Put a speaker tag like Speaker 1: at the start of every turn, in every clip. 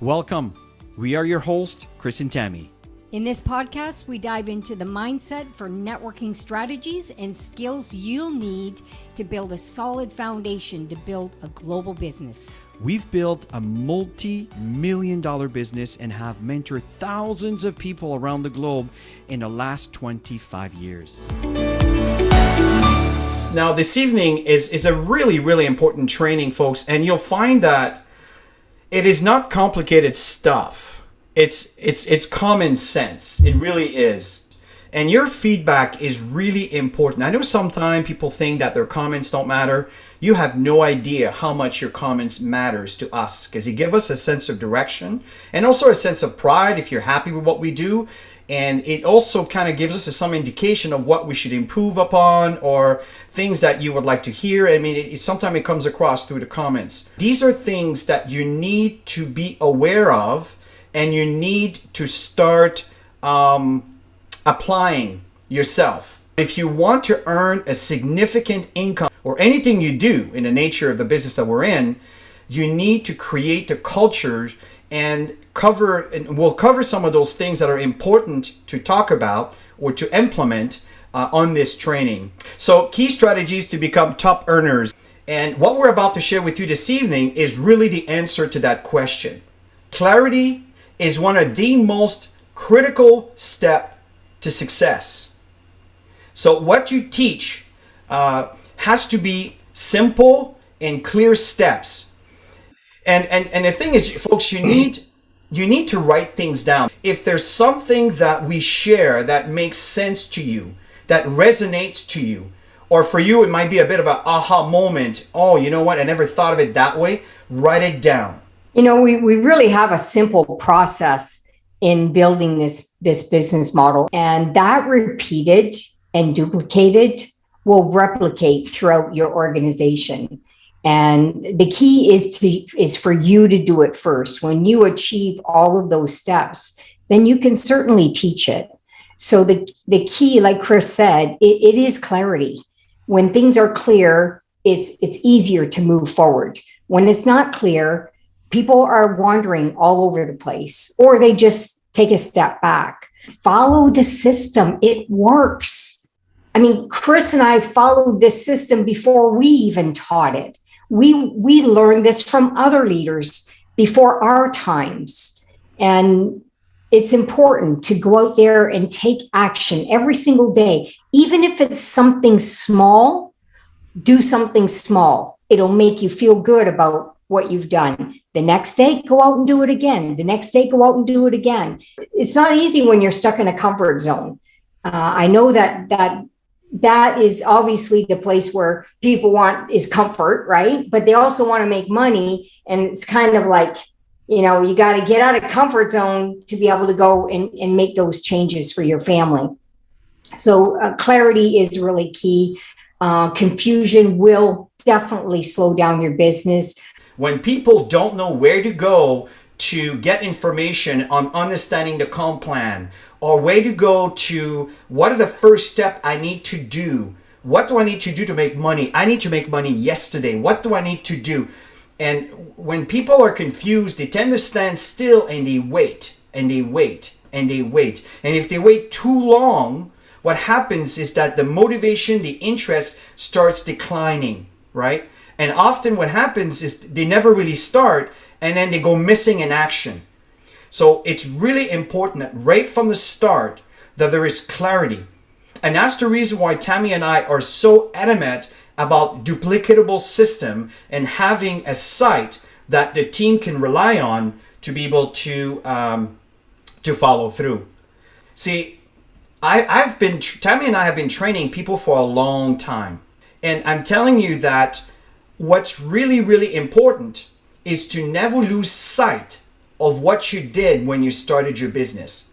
Speaker 1: Welcome. We are your hosts, Chris and Tammy.
Speaker 2: In this podcast, we dive into the mindset for networking strategies and skills you'll need to build a solid foundation to build a global business.
Speaker 1: We've built a multi-million-dollar business and have mentored thousands of people around the globe in the last 25 years. Now, this evening is a really important training, folks, and you'll find that it is not complicated stuff. It's common sense. It really is. And your feedback is really important. I know sometimes people think that their comments don't matter. You have no idea how much your comments matters to us because you give us a sense of direction and also a sense of pride if you're happy with what we do. And it also kind of gives us some indication of what we should improve upon or things that you would like to hear. I mean, sometimes it comes across through the comments. These are things that you need to be aware of and you need to start applying yourself. If you want to earn a significant income or anything you do in the nature of the business that we're in, you need to create the culture and we'll cover some of those things that are important to talk about or to implement on this training. So key strategies to become top earners. And what we're about to share with you this evening is really the answer to that question. Clarity is one of the most critical steps to success. So what you teach has to be simple and clear steps. And the thing is, folks, you need to write things down. If there's something that we share that makes sense to you, that resonates to you, or for you it might be a bit of an aha moment. Oh, you know what? I never thought of it that way. Write it down.
Speaker 2: You know, we really have a simple process in building this business model, and that repeated and duplicated will replicate throughout your organization. And the key is for you to do it first. When you achieve all of those steps, then you can certainly teach it. So the key, like Chris said, it is clarity. When things are clear, it's easier to move forward. When it's not clear, people are wandering all over the place, or they just take a step back. Follow the system. It works. I mean, Chris and I followed this system before we even taught it. We learned this from other leaders before our times. And it's important to go out there and take action every single day. Even if it's something small, do something small. It'll make you feel good about what you've done. The next day, go out and do it again. The next day, go out and do it again. It's not easy when you're stuck in a comfort zone. I know that is obviously the place where people want is comfort, right? But they also want to make money. And it's kind of like, you know, you got to get out of comfort zone to be able to go and make those changes for your family. So clarity is really key. Confusion will definitely slow down your business.
Speaker 1: When people don't know where to go to get information on understanding the comp plan, or where to go to, what are the first steps I need to do? What do I need to do to make money? I need to make money yesterday. What do I need to do? And when people are confused, they tend to stand still and they wait and they wait and they wait. And if they wait too long, what happens is that the motivation, the interest starts declining, right? And often what happens is they never really start and then they go missing in action. So it's really important that right from the start that there is clarity. And that's the reason why Tammy and I are so adamant about duplicatable system and having a site that the team can rely on to be able to follow through. See, Tammy and I have been training people for a long time. And I'm telling you that what's really important is to never lose sight of what you did when you started your business.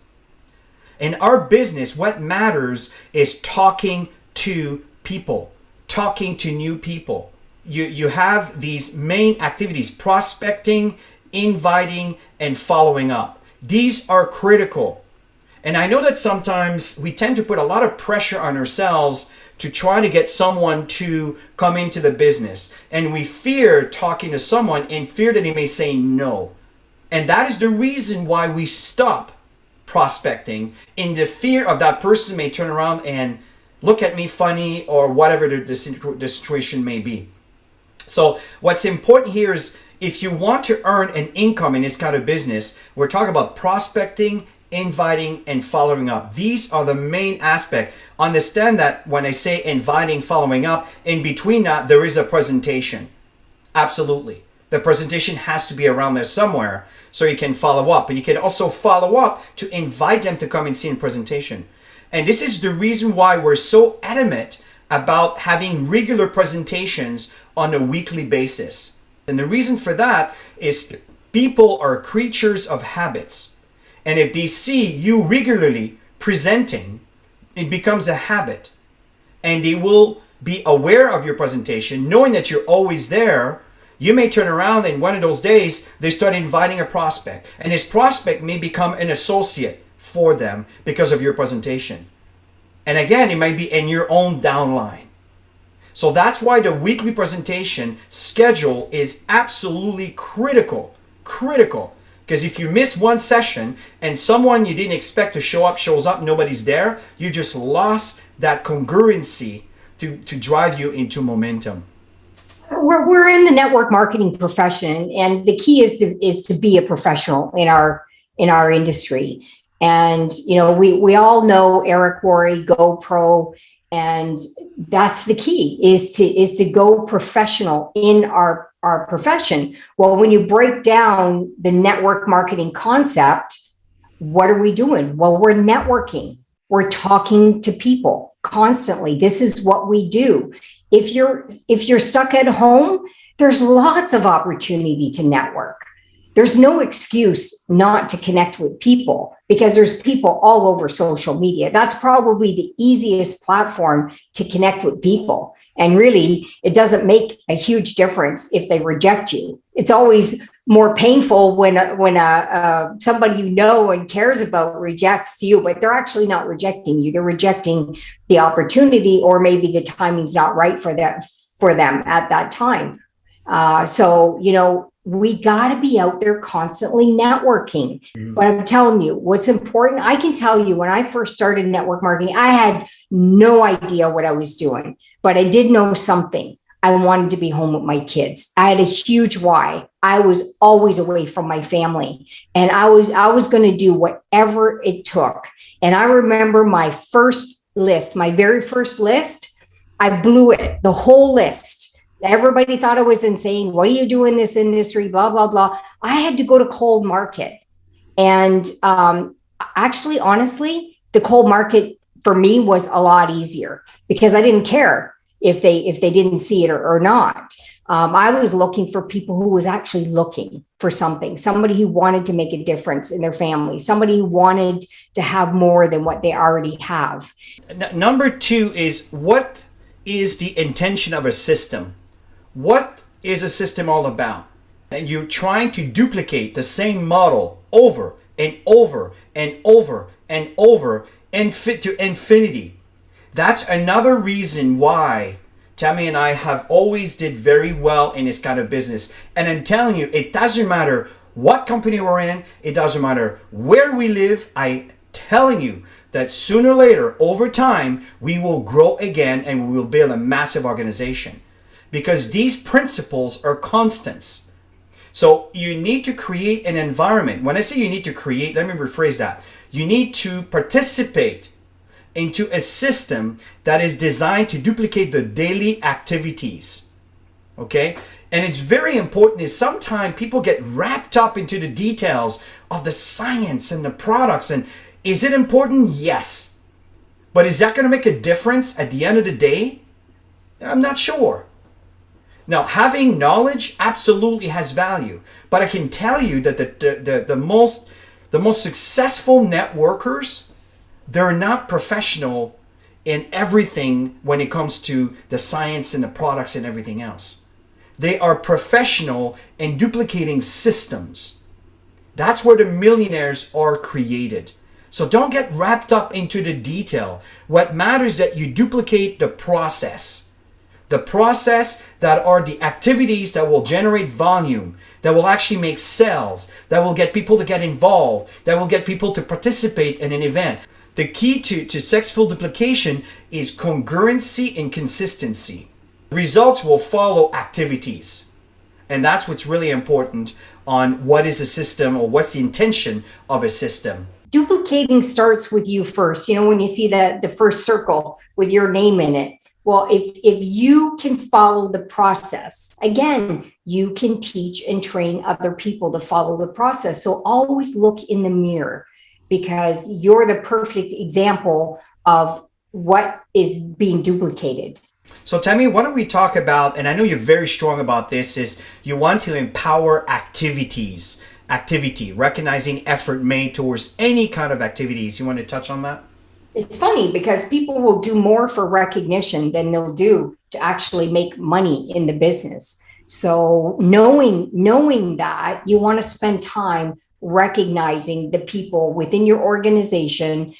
Speaker 1: In our business, what matters is talking to people, talking to new people. You have these main activities: prospecting, inviting, and following up. These are critical. And I know that sometimes we tend to put a lot of pressure on ourselves to try to get someone to come into the business. And we fear talking to someone in fear that he may say no. And that is the reason why we stop prospecting, in the fear of that person may turn around and look at me funny, or whatever the situation may be. So what's important here is, if you want to earn an income in this kind of business, we're talking about prospecting, inviting, and following up. These are the main aspect. Understand that when I say inviting, following up, in between that, there is a presentation. Absolutely. The presentation has to be around there somewhere so you can follow up. But you can also follow up to invite them to come and see a presentation. And this is the reason why we're so adamant about having regular presentations on a weekly basis. And the reason for that is people are creatures of habits. And if they see you regularly presenting, it becomes a habit. And they will be aware of your presentation, knowing that you're always there. You may turn around and one of those days, they start inviting a prospect. And this prospect may become an associate for them because of your presentation. And again, it might be in your own downline. So that's why the weekly presentation schedule is absolutely critical. Because if you miss one session and someone you didn't expect to show up shows up, nobody's there, you just lost that congruency to drive you into momentum.
Speaker 2: We're in the network marketing profession, and the key is to be a professional in our industry. And we all know Eric Worre, GoPro, and that's the key, is to go professional in our profession. Well, when you break down the network marketing concept, what are we doing? Well, we're networking. We're talking to people constantly. This is what we do. If you're stuck at home, there's lots of opportunity to network. There's no excuse not to connect with people, because there's people all over social media. That's probably the easiest platform to connect with people. And really, it doesn't make a huge difference if they reject you. It's always more painful when somebody you know and cares about rejects you, but they're actually not rejecting you. They're rejecting the opportunity, or maybe the timing's not right for them at that time. So we got to be out there constantly networking. But I'm telling you, what's important, I can tell you, when I first started network marketing, I had no idea what I was doing, but I did know something. I wanted to be home with my kids. I had a huge why. I was always away from my family, and I was going to do whatever it took. And I remember my very first list, I blew it, the whole list. Everybody thought I was insane. What do you do in this industry? Blah, blah, blah. I had to go to cold market. And actually, honestly, the cold market for me was a lot easier, because I didn't care if they didn't see it or not. I was looking for people who was actually looking for something, somebody who wanted to make a difference in their family, somebody who wanted to have more than what they already have.
Speaker 1: Number two is, what is the intention of a system? What is a system all about? And you're trying to duplicate the same model over and over and over and over and fit to infinity. That's another reason why Tammy and I have always did very well in this kind of business. And I'm telling you, it doesn't matter what company we're in. It doesn't matter where we live. I'm telling you that sooner or later, over time, we will grow again and we will build a massive organization. Because these principles are constants. So you need to create an environment. When I say you need to create, let me rephrase that. You need to participate into a system that is designed to duplicate the daily activities. Okay? And it's very important, is sometimes people get wrapped up into the details of the science and the products. And is it important? Yes. But is that going to make a difference at the end of the day? I'm not sure. Now, having knowledge absolutely has value, but I can tell you that the most successful networkers, they're not professional in everything when it comes to the science and the products and everything else. They are professional in duplicating systems. That's where the millionaires are created. So don't get wrapped up into the detail. What matters is that you duplicate the process. The process that are the activities that will generate volume, that will actually make sales, that will get people to get involved, that will get people to participate in an event. The key to successful duplication is congruency and consistency. Results will follow activities. And that's what's really important on what is a system or what's the intention of a system.
Speaker 2: Duplicating starts with you first. You know, when you see the first circle with your name in it, well, if you can follow the process, again, you can teach and train other people to follow the process. So always look in the mirror, because you're the perfect example of what is being duplicated.
Speaker 1: So Tammy, why don't we talk about, and I know you're very strong about this, is you want to empower activity, recognizing effort made towards any kind of activities. You want to touch on that?
Speaker 2: It's funny because people will do more for recognition than they'll do to actually make money in the business. So knowing that, you want to spend time recognizing the people within your organization,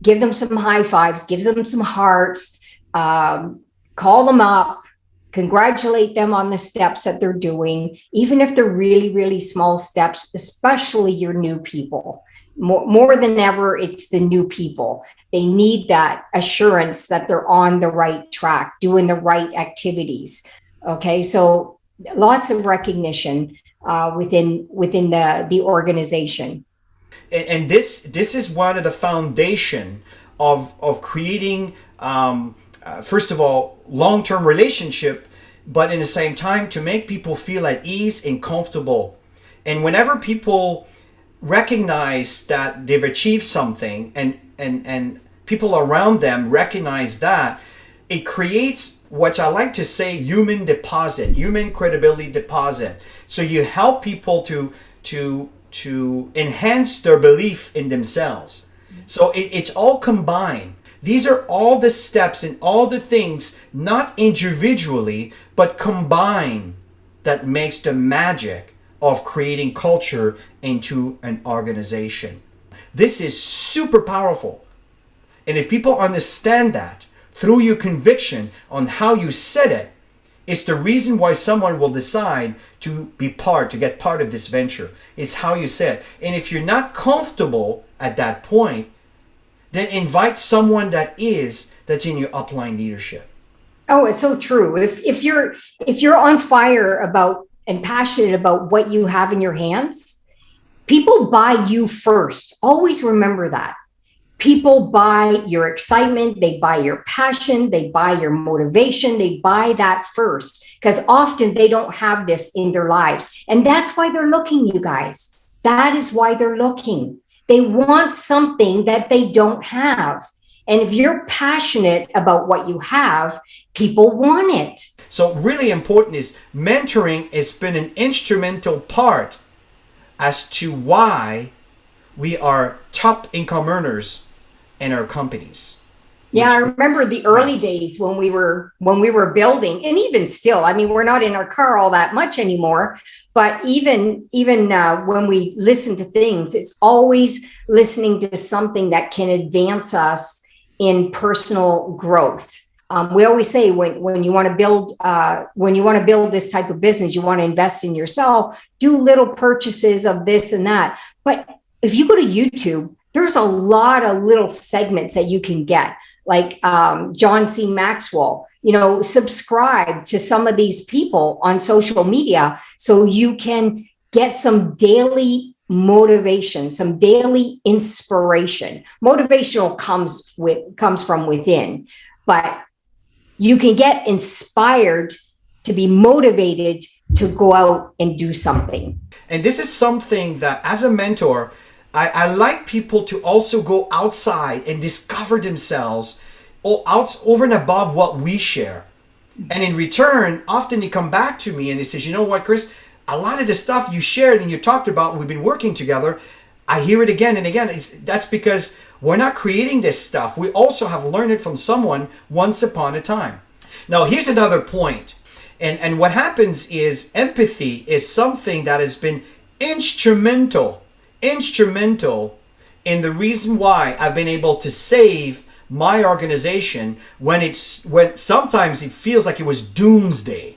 Speaker 2: give them some high fives, give them some hearts, call them up, congratulate them on the steps that they're doing, even if they're really, really small steps, especially your new people. More than ever, it's the new people. They need that assurance that they're on the right track, doing the right activities. Okay, so lots of recognition within the organization.
Speaker 1: And this is one of the foundation of creating, first of all, long-term relationship, but in the same time to make people feel at ease and comfortable. And whenever people recognize that they've achieved something and people around them recognize that, it creates what I like to say human credibility deposit. So you help people to enhance their belief in themselves. So it's all combined. These are all the steps and all the things, not individually, but combined, that makes the magic of creating culture into an organization. This is super powerful. And if people understand that through your conviction on how you said it, it's the reason why someone will decide to get part of this venture, is how you said. And if you're not comfortable at that point, then invite someone that's in your upline leadership.
Speaker 2: Oh, it's so true. If you're on fire about and passionate about what you have in your hands, people buy you first. Always remember that. People buy your excitement, they buy your passion, they buy your motivation, they buy that first, because often they don't have this in their lives. And that's why they're looking, you guys. That is why they're looking. They want something that they don't have. And if you're passionate about what you have, people want it.
Speaker 1: So really important is mentoring has been an instrumental part as to why we are top income earners in our companies.
Speaker 2: Yeah, I remember the early days when we were building, and even still, I mean, we're not in our car all that much anymore, but even when we listen to things, it's always listening to something that can advance us in personal growth. We always say when you want to build this type of business, you want to invest in yourself, do little purchases of this and that. But if you go to YouTube, there's a lot of little segments that you can get, like John C. Maxwell. Subscribe to some of these people on social media so you can get some daily motivation, some daily inspiration. Motivational comes from within, but you can get inspired to be motivated to go out and do something.
Speaker 1: And this is something that, as a mentor, I like people to also go outside and discover themselves over and above what we share. And in return, often they come back to me and they say, you know what, Chris, a lot of the stuff you shared and you talked about, we've been working together, I hear it again and again. That's because we're not creating this stuff. We also have learned it from someone once upon a time. Now, here's another point. And what happens is empathy is something that has been instrumental in the reason why I've been able to save my organization when sometimes it feels like it was doomsday.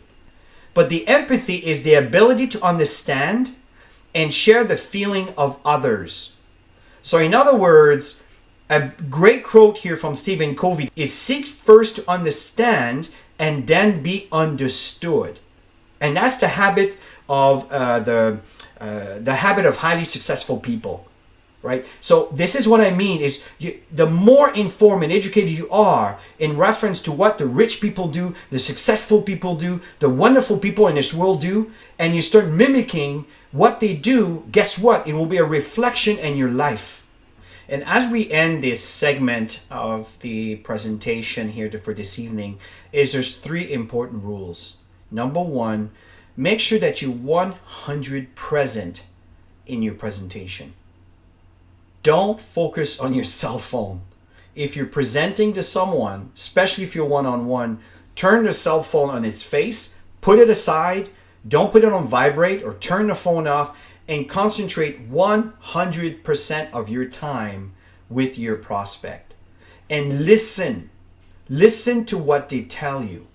Speaker 1: But the empathy is the ability to understand and share the feeling of others. So in other words, a great quote here from Stephen Covey is seek first to understand and then be understood. And that's the habit of the habit of highly successful people, right? So this is what I mean is the more informed and educated you are in reference to what the rich people do, the successful people do, the wonderful people in this world do, and you start mimicking what they do, guess what? It will be a reflection in your life. And as we end this segment of the presentation here for this evening, there's 3 important rules. Number 1, make sure that you're 100 present in your presentation. Don't focus on your cell phone. If you're presenting to someone, especially if you're one-on-one, turn the cell phone on its face, put it aside, don't put it on vibrate or turn the phone off, and concentrate 100% of your time with your prospect. And listen. Listen to what they tell you.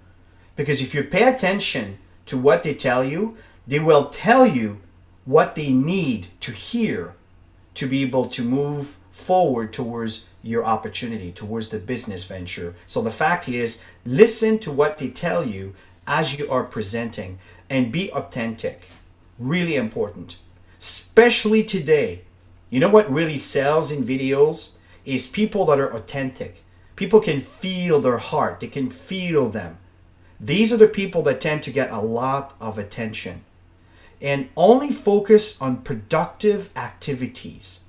Speaker 1: Because if you pay attention to what they tell you, they will tell you what they need to hear to be able to move forward towards your opportunity, towards the business venture. So the fact is, listen to what they tell you as you are presenting and be authentic. Really important. Especially today. You know what really sells in videos is people that are authentic. People can feel their heart. They can feel them. These are the people that tend to get a lot of attention. And only focus on productive activities.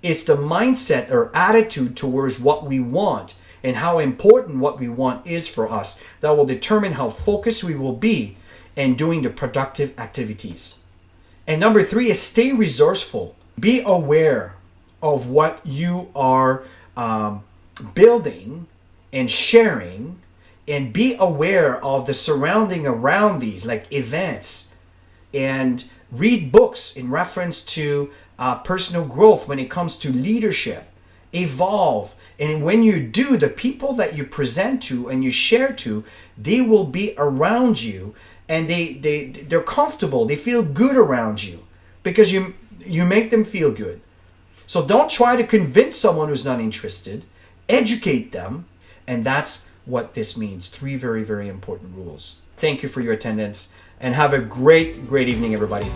Speaker 1: It's the mindset or attitude towards what we want and how important what we want is for us that will determine how focused we will be in doing the productive activities. And number 3 is stay resourceful. Be aware of what you are building and sharing, and be aware of the surrounding around these, like events, and read books in reference to personal growth when it comes to leadership. Evolve. And when you do, the people that you present to and you share to, they will be around you, and they're comfortable. They feel good around you because you make them feel good. So don't try to convince someone who's not interested. Educate them. And that's what this means. 3 very, very important rules. Thank you for your attendance, and have a great, great evening, everybody.